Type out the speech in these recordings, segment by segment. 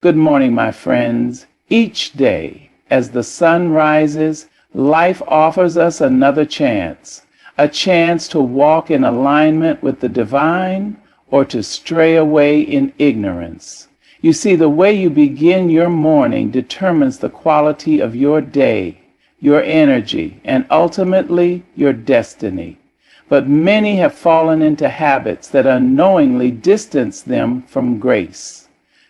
Good morning, my friends. Each day, as the sun rises, life offers us another chance, a chance to walk in alignment with the divine or to stray away in ignorance. You see, the way you begin your morning determines the quality of your day, your energy, and ultimately your destiny. But many have fallen into habits that unknowingly distance them from grace.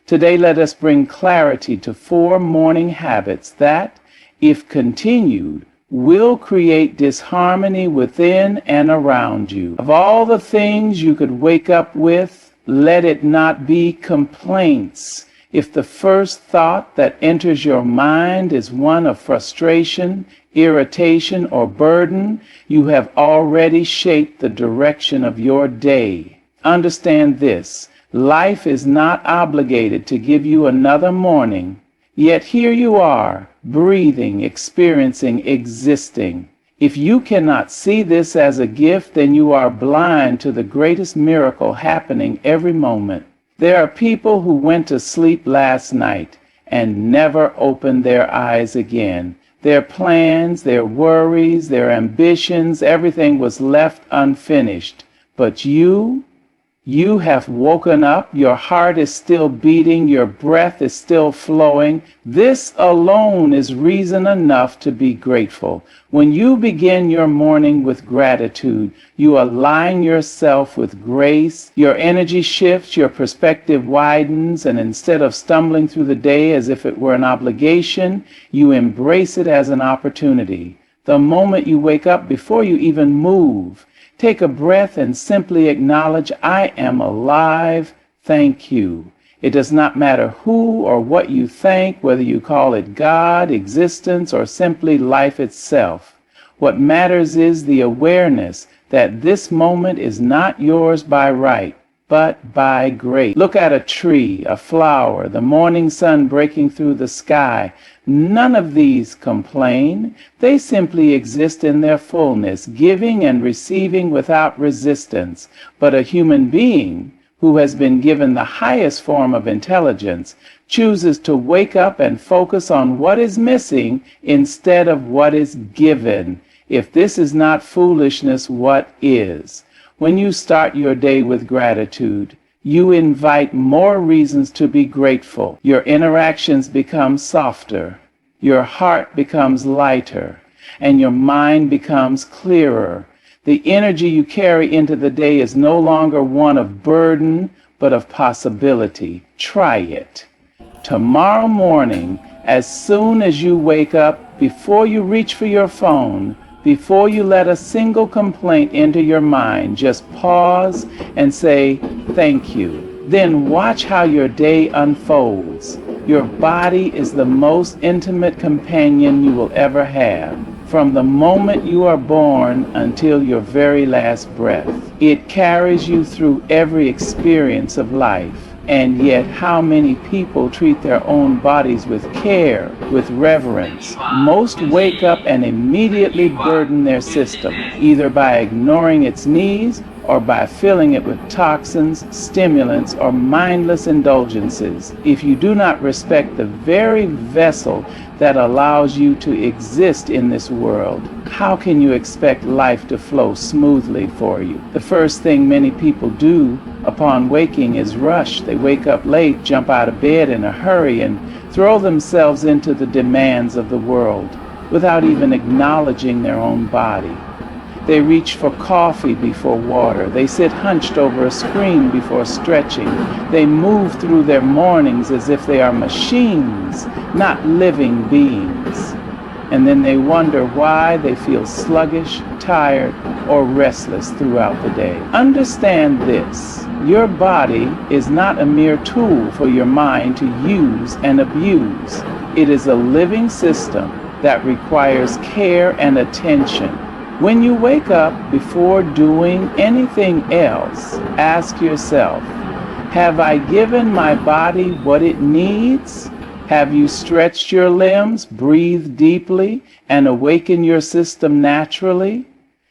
Today, let us bring clarity to 4 morning habits that, if continued, will create disharmony within and around you. Of all the things you could wake up with, let it not be complaints. If the first thought that enters your mind is one of frustration, irritation, or burden, you have already shaped the direction of your day. Understand this. Life is not obligated to give you another morning, yet here you are, breathing, experiencing, existing. If you cannot see this as a gift, then you are blind to the greatest miracle happening every moment. There are people who went to sleep last night and never opened their eyes again. Their plans, their worries, their ambitions, everything was left unfinished. But you have woken up, your heart is still beating, your breath is still flowing. This alone is reason enough to be grateful. When you begin your morning with gratitude, you align yourself with grace, your energy shifts, your perspective widens, and instead of stumbling through the day as if it were an obligation, you embrace it as an opportunity. The moment you wake up, before you even move, take a breath and simply acknowledge, I am alive, thank you. It does not matter who or what you think, whether you call it God, existence, or simply life itself. What matters is the awareness that this moment is not yours by right, but by grace. Look at a tree, a flower, the morning sun breaking through the sky. None of these complain. They simply exist in their fullness, giving and receiving without resistance. But a human being who has been given the highest form of intelligence chooses to wake up and focus on what is missing instead of what is given. If this is not foolishness, what is? When you start your day with gratitude, you invite more reasons to be grateful. Your interactions become softer, your heart becomes lighter, and your mind becomes clearer. The energy you carry into the day is no longer one of burden, but of possibility. Try it. Tomorrow morning, as soon as you wake up, before you reach for your phone, before you let a single complaint enter your mind, just pause and say, thank you. Then watch how your day unfolds. Your body is the most intimate companion you will ever have. From the moment you are born until your very last breath, it carries you through every experience of life. And yet, how many people treat their own bodies with care, with reverence? Most wake up and immediately burden their system, either by ignoring its needs or by filling it with toxins, stimulants, or mindless indulgences. If you do not respect the very vessel that allows you to exist in this world, how can you expect life to flow smoothly for you? The first thing many people do upon waking is rush. They wake up late, jump out of bed in a hurry, and throw themselves into the demands of the world without even acknowledging their own body. They reach for coffee before water. They sit hunched over a screen before stretching. They move through their mornings as if they are machines, not living beings. And then they wonder why they feel sluggish, tired, or restless throughout the day. Understand this. Your body is not a mere tool for your mind to use and abuse. It is a living system that requires care and attention. When you wake up, before doing anything else, ask yourself, have I given my body what it needs? Have you stretched your limbs, breathed deeply, and awakened your system naturally?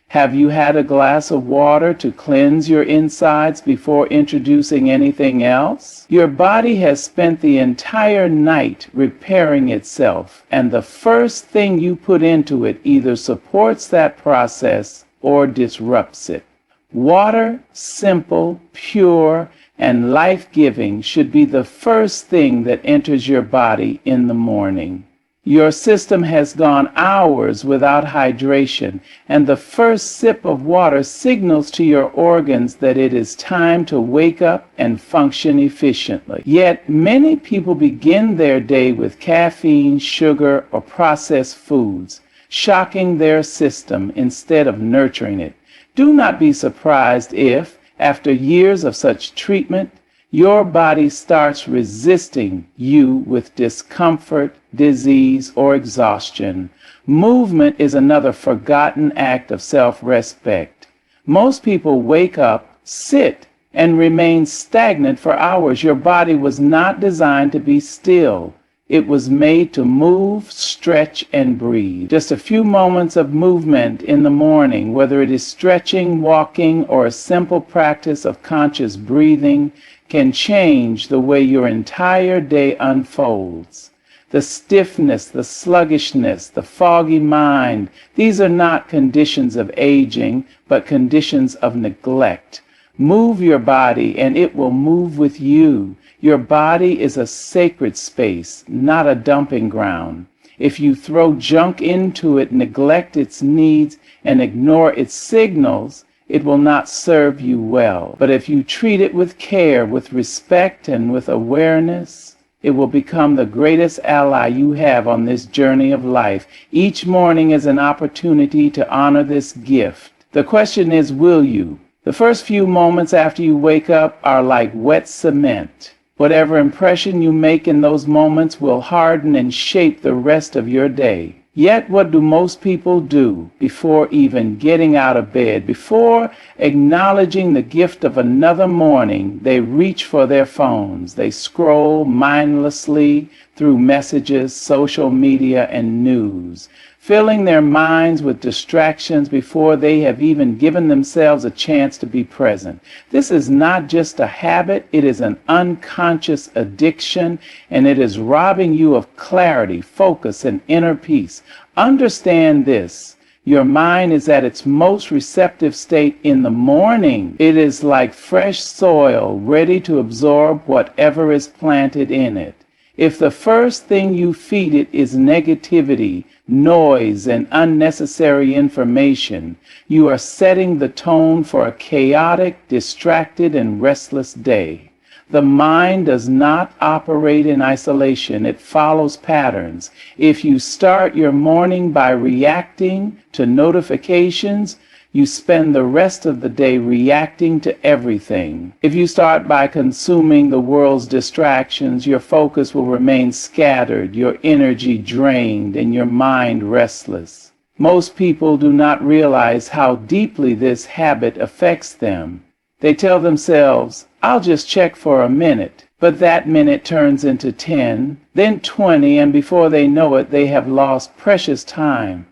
Have you had a glass of water to cleanse your insides before introducing anything else? Your body has spent the entire night repairing itself, and the first thing you put into it either supports that process or disrupts it. Water, simple, pure, and life-giving, should be the first thing that enters your body in the morning. Your system has gone hours without hydration, and the first sip of water signals to your organs that it is time to wake up and function efficiently. Yet, many people begin their day with caffeine, sugar, or processed foods, shocking their system instead of nurturing it. Do not be surprised if, after years of such treatment, your body starts resisting you with discomfort, disease, or exhaustion. Movement is another forgotten act of self-respect. Most people wake up, sit, and remain stagnant for hours. Your body was not designed to be still. It was made to move, stretch, and breathe. Just a few moments of movement in the morning, whether it is stretching, walking, or a simple practice of conscious breathing, can change the way your entire day unfolds. The stiffness, the sluggishness, the foggy mind, these are not conditions of aging, but conditions of neglect. Move your body and it will move with you. Your body is a sacred space, not a dumping ground. If you throw junk into it, neglect its needs, and ignore its signals, it will not serve you well. But if you treat it with care, with respect, and with awareness, it will become the greatest ally you have on this journey of life. Each morning is an opportunity to honor this gift. The question is, will you? The first few moments after you wake up are like wet cement. Whatever impression you make in those moments will harden and shape the rest of your day. Yet what do most people do before even getting out of bed? Before acknowledging the gift of another morning, they reach for their phones. They scroll mindlessly through messages, social media, and news, filling their minds with distractions before they have even given themselves a chance to be present. This is not just a habit, it is an unconscious addiction, and it is robbing you of clarity, focus, and inner peace. Understand this. Your mind is at its most receptive state in the morning. It is like fresh soil, ready to absorb whatever is planted in it. If the first thing you feed it is negativity, noise, and unnecessary information, you are setting the tone for a chaotic, distracted, and restless day. The mind does not operate in isolation. It follows patterns. If you start your morning by reacting to notifications, you spend the rest of the day reacting to everything. If you start by consuming the world's distractions, your focus will remain scattered, your energy drained, and your mind restless. Most people do not realize how deeply this habit affects them. They tell themselves, I'll just check for a minute. But that minute turns into 10, then 20, and before they know it, they have lost precious time.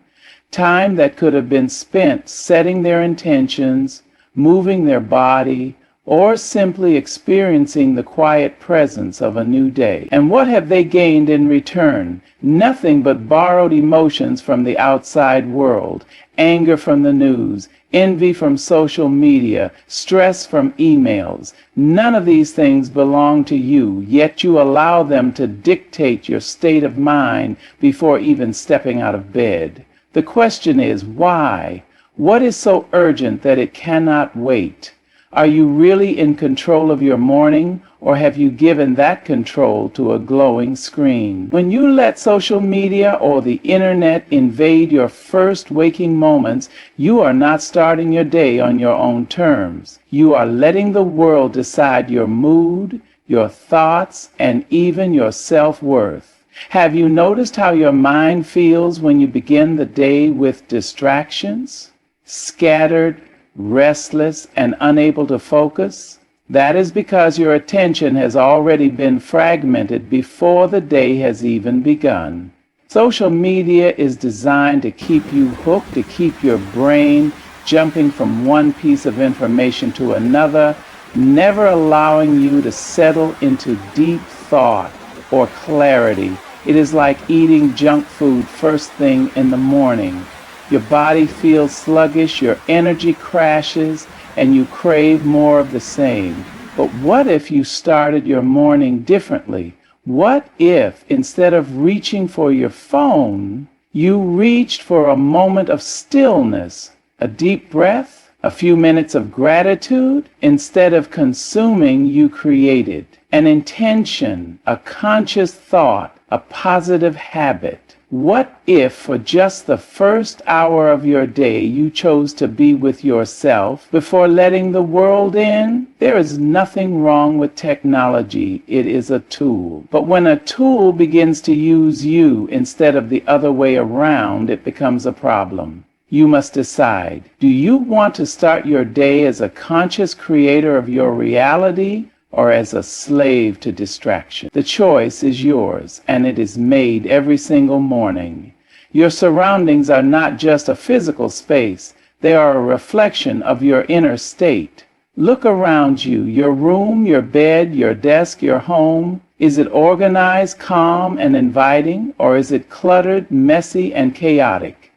Time that could have been spent setting their intentions, moving their body, or simply experiencing the quiet presence of a new day. And what have they gained in return? Nothing but borrowed emotions from the outside world, anger from the news, envy from social media, stress from emails. None of these things belong to you, yet you allow them to dictate your state of mind before even stepping out of bed. The question is, why? What is so urgent that it cannot wait? Are you really in control of your morning, or have you given that control to a glowing screen? When you let social media or the internet invade your first waking moments, you are not starting your day on your own terms. You are letting the world decide your mood, your thoughts, and even your self-worth. Have you noticed how your mind feels when you begin the day with distractions? Scattered, restless, and unable to focus? That is because your attention has already been fragmented before the day has even begun. Social media is designed to keep you hooked, to keep your brain jumping from one piece of information to another, never allowing you to settle into deep thought or clarity. It is like eating junk food first thing in the morning. Your body feels sluggish, your energy crashes, and you crave more of the same. But what if you started your morning differently? What if, instead of reaching for your phone, you reached for a moment of stillness, a deep breath, a few minutes of gratitude? Instead of consuming, you created an intention, a conscious thought, a positive habit. What if for just the first hour of your day you chose to be with yourself before letting the world in? There is nothing wrong with technology. It is a tool. But when a tool begins to use you instead of the other way around, it becomes a problem. You must decide, do you want to start your day as a conscious creator of your reality, or as a slave to distraction? The choice is yours, and it is made every single morning. Your surroundings are not just a physical space. They are a reflection of your inner state. Look around you, your room, your bed, your desk, your home. Is it organized, calm, and inviting, or is it cluttered, messy, and chaotic?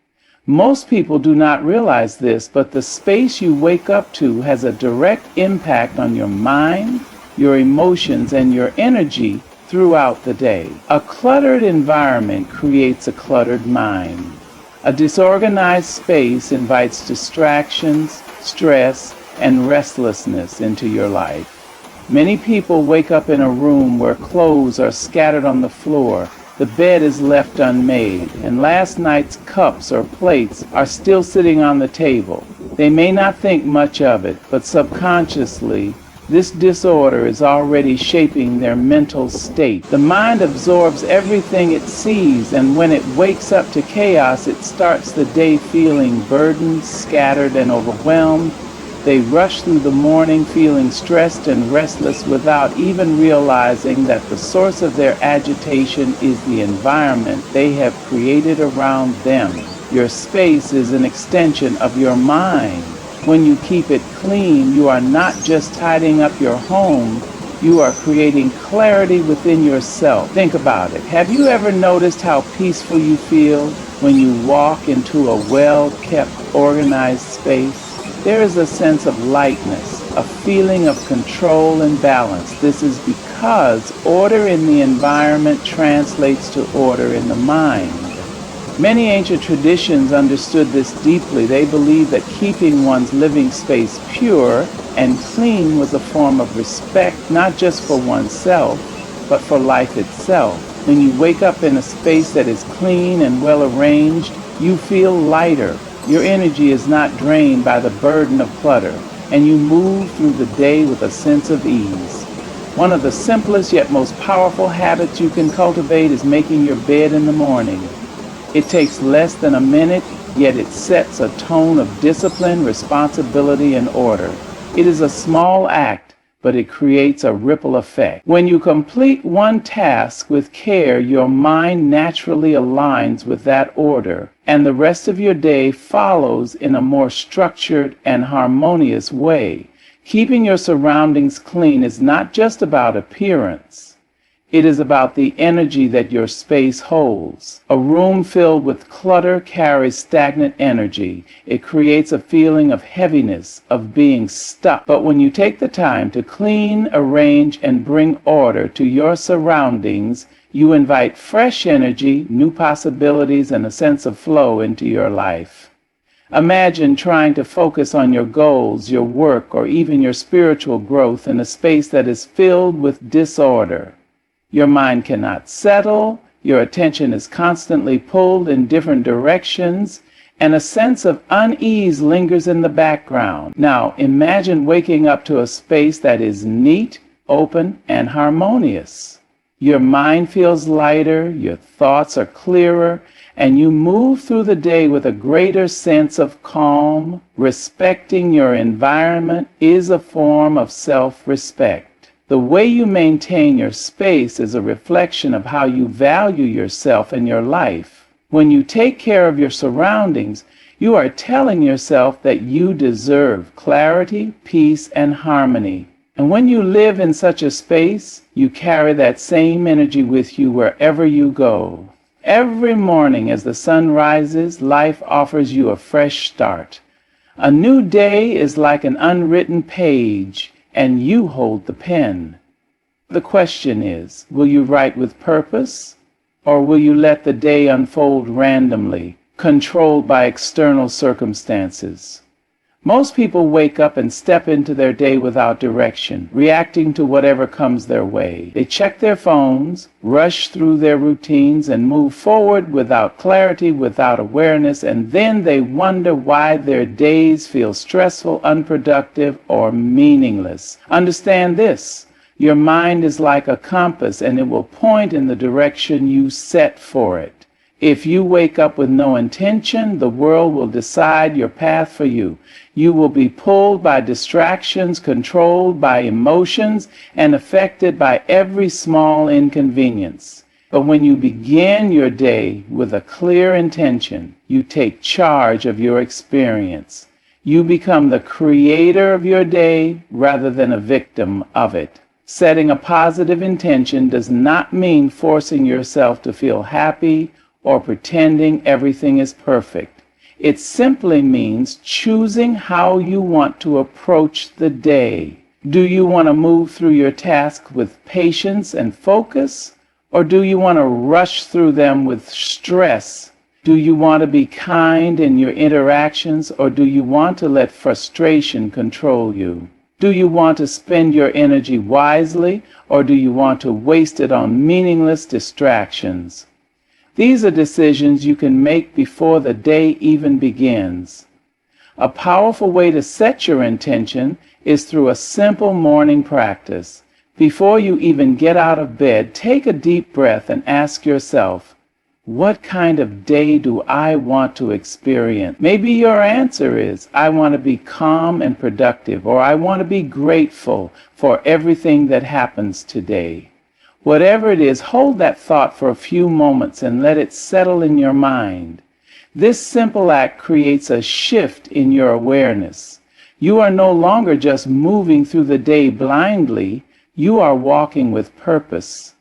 Most people do not realize this, but the space you wake up to has a direct impact on your mind, your emotions, and your energy throughout the day. A cluttered environment creates a cluttered mind. A disorganized space invites distractions, stress, and restlessness into your life. Many people wake up in a room where clothes are scattered on the floor, the bed is left unmade, and last night's cups or plates are still sitting on the table. They may not think much of it, but subconsciously, this disorder is already shaping their mental state. The mind absorbs everything it sees, and when it wakes up to chaos, it starts the day feeling burdened, scattered, and overwhelmed. They rush through the morning feeling stressed and restless without even realizing that the source of their agitation is the environment they have created around them. Your space is an extension of your mind. When you keep it clean, you are not just tidying up your home, you are creating clarity within yourself. Think about it. Have you ever noticed how peaceful you feel when you walk into a well-kept, organized space? There is a sense of lightness, a feeling of control and balance. This is because order in the environment translates to order in the mind. Many ancient traditions understood this deeply. They believed that keeping one's living space pure and clean was a form of respect, not just for oneself, but for life itself. When you wake up in a space that is clean and well arranged, you feel lighter. Your energy is not drained by the burden of clutter, and you move through the day with a sense of ease. One of the simplest yet most powerful habits you can cultivate is making your bed in the morning. It takes less than a minute, yet it sets a tone of discipline, responsibility, and order. It is a small act, but it creates a ripple effect. When you complete one task with care, your mind naturally aligns with that order, and the rest of your day follows in a more structured and harmonious way. Keeping your surroundings clean is not just about appearance. It is about the energy that your space holds. A room filled with clutter carries stagnant energy. It creates a feeling of heaviness, of being stuck. But when you take the time to clean, arrange, and bring order to your surroundings, you invite fresh energy, new possibilities, and a sense of flow into your life. Imagine trying to focus on your goals, your work, or even your spiritual growth in a space that is filled with disorder. Your mind cannot settle, your attention is constantly pulled in different directions, and a sense of unease lingers in the background. Now, imagine waking up to a space that is neat, open, and harmonious. Your mind feels lighter, your thoughts are clearer, and you move through the day with a greater sense of calm. Respecting your environment is a form of self-respect. The way you maintain your space is a reflection of how you value yourself and your life. When you take care of your surroundings, you are telling yourself that you deserve clarity, peace, and harmony. And when you live in such a space, you carry that same energy with you wherever you go. Every morning as the sun rises, life offers you a fresh start. A new day is like an unwritten page, and you hold the pen. The question is, will you write with purpose, or will you let the day unfold randomly, controlled by external circumstances? Most people wake up and step into their day without direction, reacting to whatever comes their way. They check their phones, rush through their routines, and move forward without clarity, without awareness, and then they wonder why their days feel stressful, unproductive, or meaningless. Understand this. Your mind is like a compass, and it will point in the direction you set for it. If you wake up with no intention, the world will decide your path for you. You will be pulled by distractions, controlled by emotions, and affected by every small inconvenience. But when you begin your day with a clear intention, you take charge of your experience. You become the creator of your day rather than a victim of it. Setting a positive intention does not mean forcing yourself to feel happy or pretending everything is perfect. It simply means choosing how you want to approach the day. Do you want to move through your task with patience and focus, or do you want to rush through them with stress? Do you want to be kind in your interactions, or do you want to let frustration control you? Do you want to spend your energy wisely, or do you want to waste it on meaningless distractions? These are decisions you can make before the day even begins. A powerful way to set your intention is through a simple morning practice. Before you even get out of bed, take a deep breath and ask yourself, what kind of day do I want to experience? Maybe your answer is, I want to be calm and productive, or I want to be grateful for everything that happens today. Whatever it is, hold that thought for a few moments and let it settle in your mind. This simple act creates a shift in your awareness. You are no longer just moving through the day blindly, you are walking with purpose.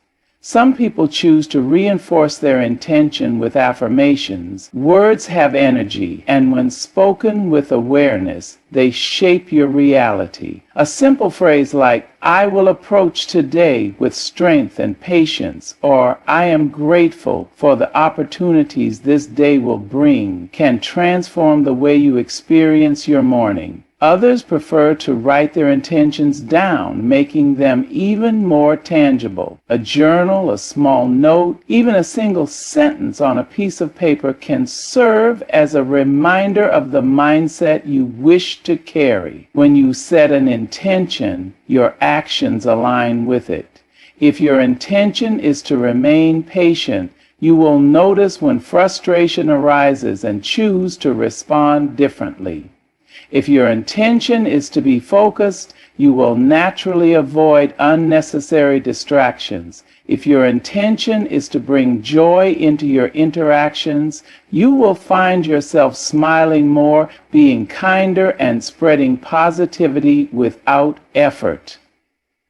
Some people choose to reinforce their intention with affirmations. Words have energy, and when spoken with awareness, they shape your reality. A simple phrase like, I will approach today with strength and patience, or I am grateful for the opportunities this day will bring, can transform the way you experience your morning. Others prefer to write their intentions down, making them even more tangible. A journal, a small note, even a single sentence on a piece of paper can serve as a reminder of the mindset you wish to carry. When you set an intention, your actions align with it. If your intention is to remain patient, you will notice when frustration arises and choose to respond differently. If your intention is to be focused, you will naturally avoid unnecessary distractions. If your intention is to bring joy into your interactions, you will find yourself smiling more, being kinder, and spreading positivity without effort.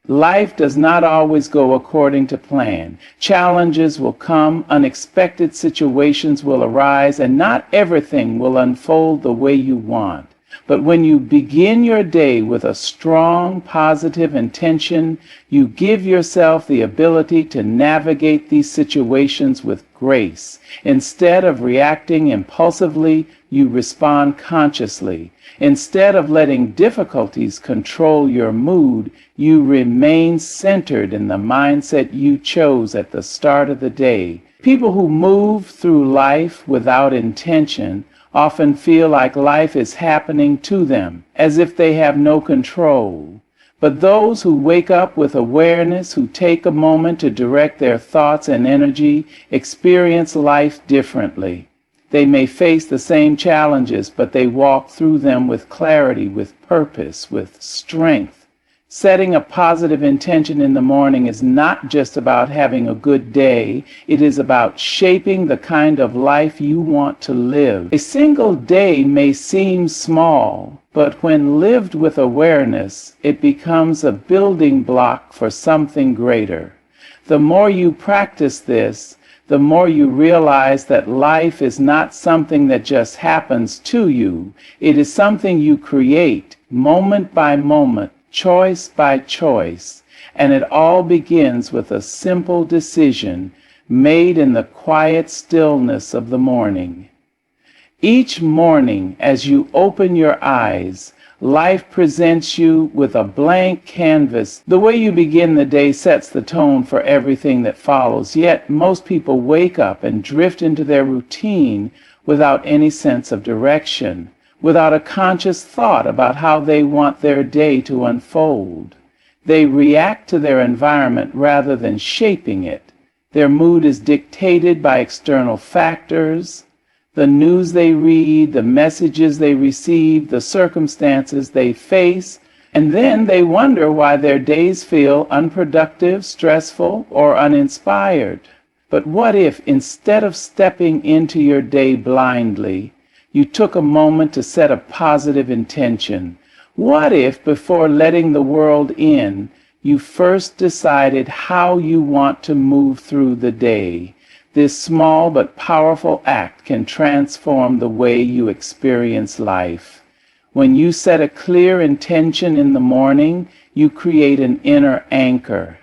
Life does not always go according to plan. Challenges will come, unexpected situations will arise, and not everything will unfold the way you want. But when you begin your day with a strong, positive intention, you give yourself the ability to navigate these situations with grace. Instead of reacting impulsively, you respond consciously. Instead of letting difficulties control your mood, you remain centered in the mindset you chose at the start of the day. People who move through life without intention often feel like life is happening to them, as if they have no control. But those who wake up with awareness, who take a moment to direct their thoughts and energy, experience life differently. They may face the same challenges, but they walk through them with clarity, with purpose, with strength. Setting a positive intention in the morning is not just about having a good day, it is about shaping the kind of life you want to live. A single day may seem small, but when lived with awareness, it becomes a building block for something greater. The more you practice this, the more you realize that life is not something that just happens to you. It is something you create moment by moment, choice by choice, and it all begins with a simple decision made in the quiet stillness of the morning. Each morning, as you open your eyes, life presents you with a blank canvas. The way you begin the day sets the tone for everything that follows, yet most people wake up and drift into their routine without any sense of direction, without a conscious thought about how they want their day to unfold. They react to their environment rather than shaping it. Their mood is dictated by external factors, the news they read, the messages they receive, the circumstances they face, and then they wonder why their days feel unproductive, stressful, or uninspired. But what if, instead of stepping into your day blindly, you took a moment to set a positive intention? What if, before letting the world in, you first decided how you want to move through the day? This small but powerful act can transform the way you experience life. When you set a clear intention in the morning, you create an inner anchor.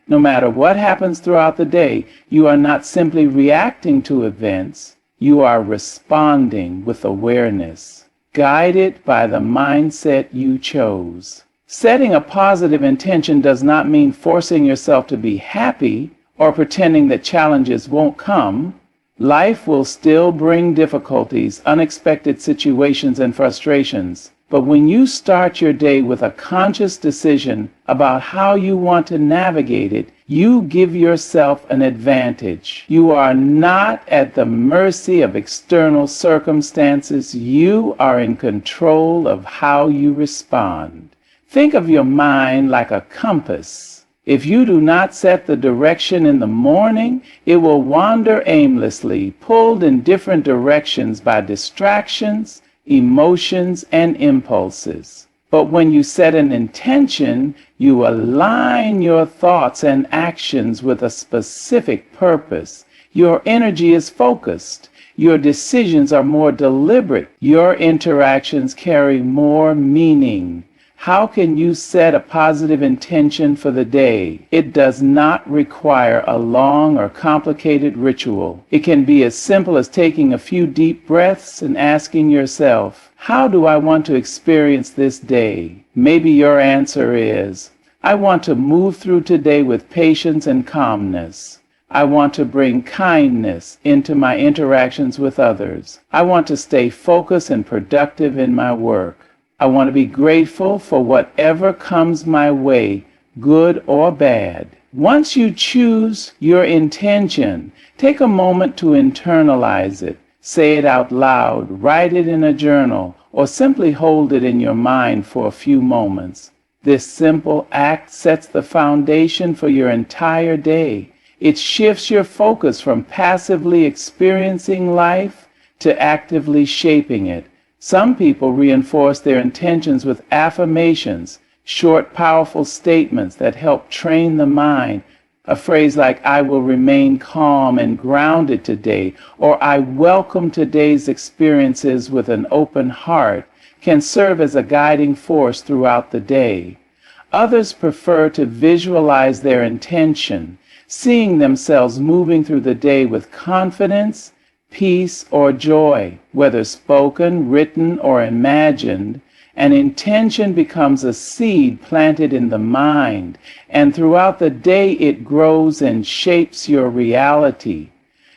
No matter what happens throughout the day, you are not simply reacting to events, you are responding with awareness, guided by the mindset you chose. Setting a positive intention does not mean forcing yourself to be happy or pretending that challenges won't come. Life will still bring difficulties, unexpected situations, and frustrations. But when you start your day with a conscious decision about how you want to navigate it, you give yourself an advantage. You are not at the mercy of external circumstances. You are in control of how you respond. Think of your mind like a compass. If you do not set the direction in the morning, it will wander aimlessly, pulled in different directions by distractions, emotions, and impulses. But when you set an intention, you align your thoughts and actions with a specific purpose. Your energy is focused. Your decisions are more deliberate. Your interactions carry more meaning. How can you set a positive intention for the day? It does not require a long or complicated ritual. It can be as simple as taking a few deep breaths and asking yourself, how do I want to experience this day? Maybe your answer is, I want to move through today with patience and calmness. I want to bring kindness into my interactions with others. I want to stay focused and productive in my work. I want to be grateful for whatever comes my way, good or bad. Once you choose your intention, take a moment to internalize it. Say it out loud, write it in a journal, or simply hold it in your mind for a few moments. This simple act sets the foundation for your entire day. It shifts your focus from passively experiencing life to actively shaping it. Some people reinforce their intentions with affirmations, short, powerful statements that help train the mind. A phrase like, I will remain calm and grounded today, or I welcome today's experiences with an open heart, can serve as a guiding force throughout the day. Others prefer to visualize their intention, seeing themselves moving through the day with confidence, peace, or joy. Whether spoken, written, or imagined, an intention becomes a seed planted in the mind, and throughout the day it grows and shapes your reality.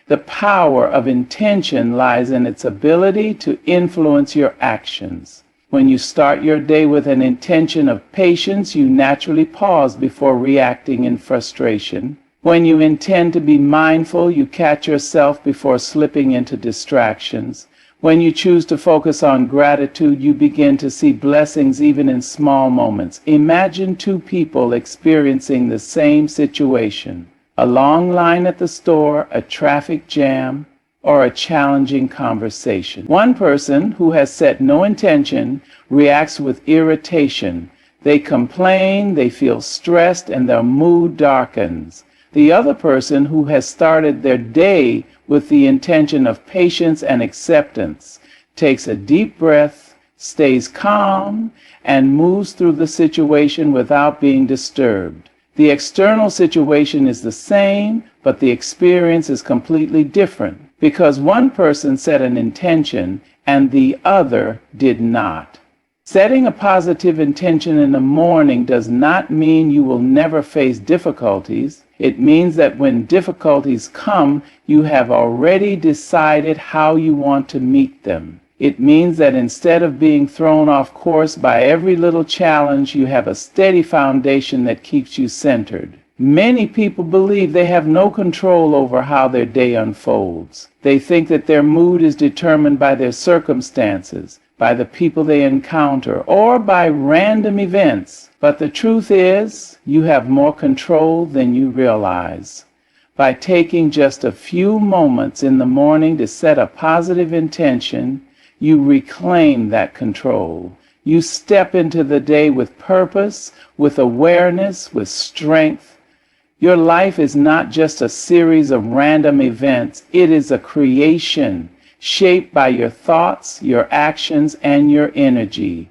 The power of intention lies in its ability to influence your actions. When you start your day with an intention of patience, you naturally pause before reacting in frustration. When you intend to be mindful, you catch yourself before slipping into distractions. When you choose to focus on gratitude, you begin to see blessings even in small moments. Imagine two people experiencing the same situation: a long line at the store, a traffic jam, or a challenging conversation. One person who has set no intention reacts with irritation. They complain, they feel stressed, and their mood darkens. The other person who has started their day with the intention of patience and acceptance takes a deep breath, stays calm, and moves through the situation without being disturbed. The external situation is the same, but the experience is completely different because one person set an intention and the other did not. Setting a positive intention in the morning does not mean you will never face difficulties. It means that when difficulties come, you have already decided how you want to meet them. It means that instead of being thrown off course by every little challenge, you have a steady foundation that keeps you centered. Many people believe they have no control over how their day unfolds. They think that their mood is determined by their circumstances, by the people they encounter, or by random events. But the truth is, you have more control than you realize. By taking just a few moments in the morning to set a positive intention, you reclaim that control. You step into the day with purpose, with awareness, with strength. Your life is not just a series of random events. It is a creation shaped by your thoughts, your actions, and your energy.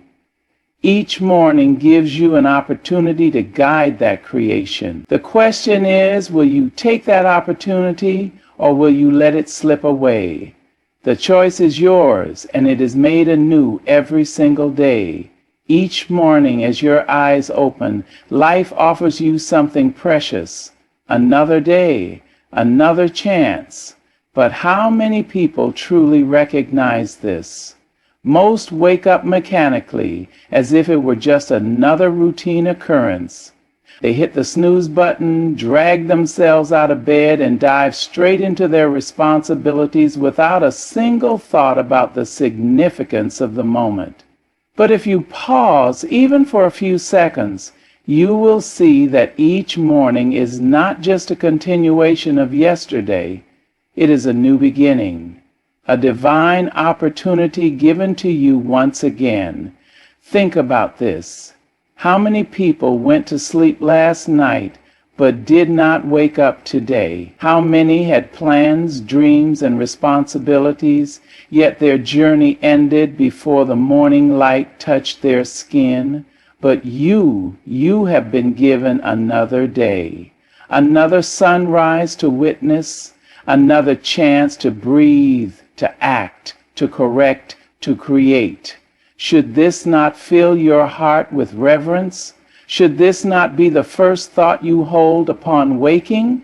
Each morning gives you an opportunity to guide that creation. The question is, will you take that opportunity or will you let it slip away? The choice is yours, and it is made anew every single day. Each morning as your eyes open, life offers you something precious. Another day, another chance. But how many people truly recognize this? Most wake up mechanically, as if it were just another routine occurrence. They hit the snooze button, drag themselves out of bed, and dive straight into their responsibilities without a single thought about the significance of the moment. But if you pause, even for a few seconds, you will see that each morning is not just a continuation of yesterday. It is a new beginning, a divine opportunity given to you once again. Think about this. How many people went to sleep last night but did not wake up today? How many had plans, dreams, and responsibilities, yet their journey ended before the morning light touched their skin? But you have been given another day, another sunrise to witness, another chance to breathe, to act, to correct, to create. Should this not fill your heart with reverence? Should this not be the first thought you hold upon waking?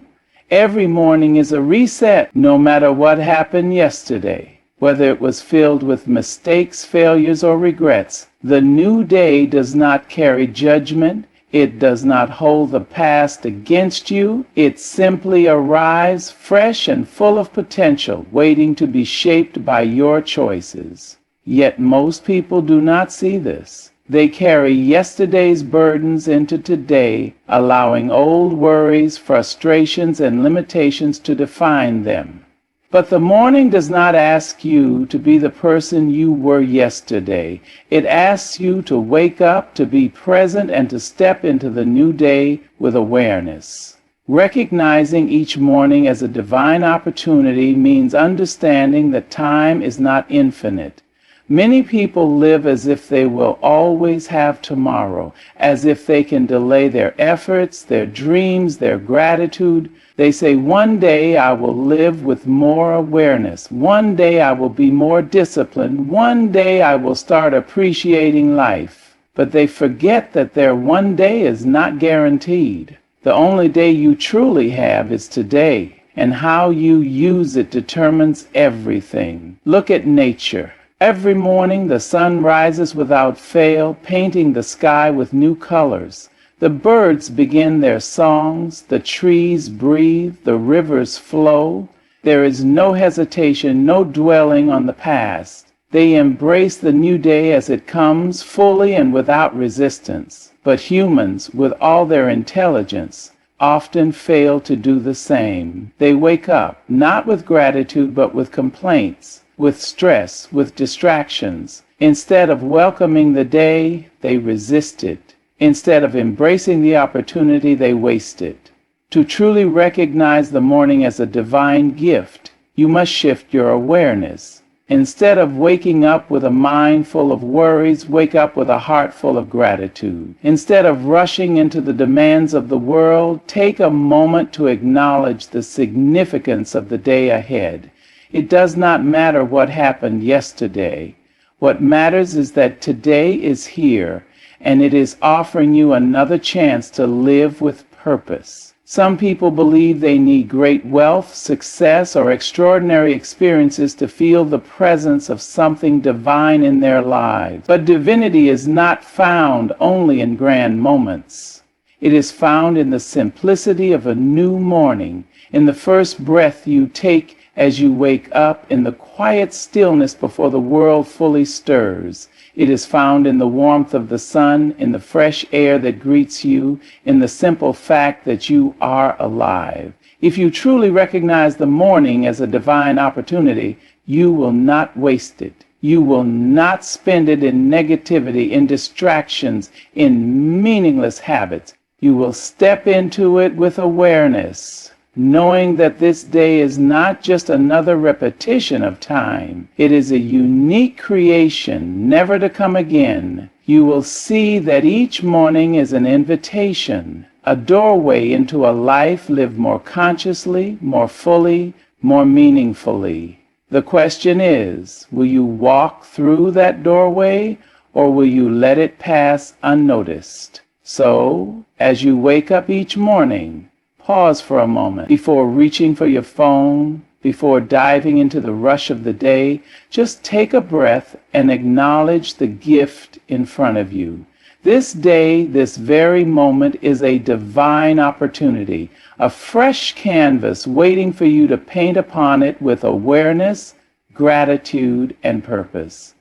Every morning is a reset, no matter what happened yesterday. Whether it was filled with mistakes, failures, or regrets, the new day does not carry judgment. It does not hold the past against you. It simply arrives fresh and full of potential, waiting to be shaped by your choices. Yet most people do not see this. They carry yesterday's burdens into today, allowing old worries, frustrations, and limitations to define them. But the morning does not ask you to be the person you were yesterday. It asks you to wake up, to be present, and to step into the new day with awareness. Recognizing each morning as a divine opportunity means understanding that time is not infinite. Many people live as if they will always have tomorrow, as if they can delay their efforts, their dreams, their gratitude. They say, one day I will live with more awareness. One day I will be more disciplined. One day I will start appreciating life. But they forget that their one day is not guaranteed. The only day you truly have is today, and how you use it determines everything. Look at nature. Every morning the sun rises without fail, painting the sky with new colors. The birds begin their songs, the trees breathe, the rivers flow. There is no hesitation, no dwelling on the past. They embrace the new day as it comes, fully and without resistance. But humans, with all their intelligence, often fail to do the same. They wake up, not with gratitude, but with complaints, with stress, with distractions. Instead of welcoming the day, they resist it. Instead of embracing the opportunity, they waste it. To truly recognize the morning as a divine gift, you must shift your awareness. Instead of waking up with a mind full of worries, wake up with a heart full of gratitude. Instead of rushing into the demands of the world, take a moment to acknowledge the significance of the day ahead. It does not matter what happened yesterday. What matters is that today is here, and it is offering you another chance to live with purpose. Some people believe they need great wealth, success, or extraordinary experiences to feel the presence of something divine in their lives. But divinity is not found only in grand moments. It is found in the simplicity of a new morning, in the first breath you take as you wake up, in the quiet stillness before the world fully stirs. It is found in the warmth of the sun, in the fresh air that greets you, in the simple fact that you are alive. If you truly recognize the morning as a divine opportunity, you will not waste it. You will not spend it in negativity, in distractions, in meaningless habits. You will step into it with awareness, knowing that this day is not just another repetition of time. It is a unique creation, never to come again. You will see that each morning is an invitation, a doorway into a life lived more consciously, more fully, more meaningfully. The question is, will you walk through that doorway, or will you let it pass unnoticed? So, as you wake up each morning, pause for a moment before reaching for your phone, before diving into the rush of the day. Just take a breath and acknowledge the gift in front of you. This day, this very moment, is a divine opportunity, a fresh canvas waiting for you to paint upon it with awareness, gratitude, and purpose.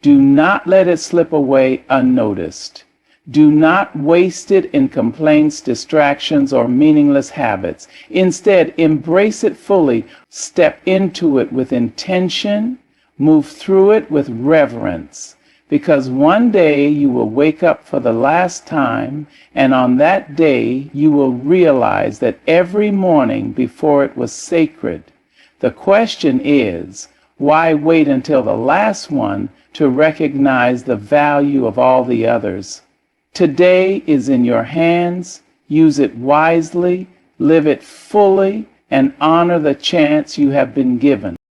Do not let it slip away unnoticed. Do not waste it in complaints, distractions, or meaningless habits. Instead, embrace it fully. Step into it with intention. Move through it with reverence. Because one day you will wake up for the last time, and on that day you will realize that every morning before it was sacred. The question is, why wait until the last one to recognize the value of all the others? Today is in your hands. Use it wisely, live it fully, and honor the chance you have been given.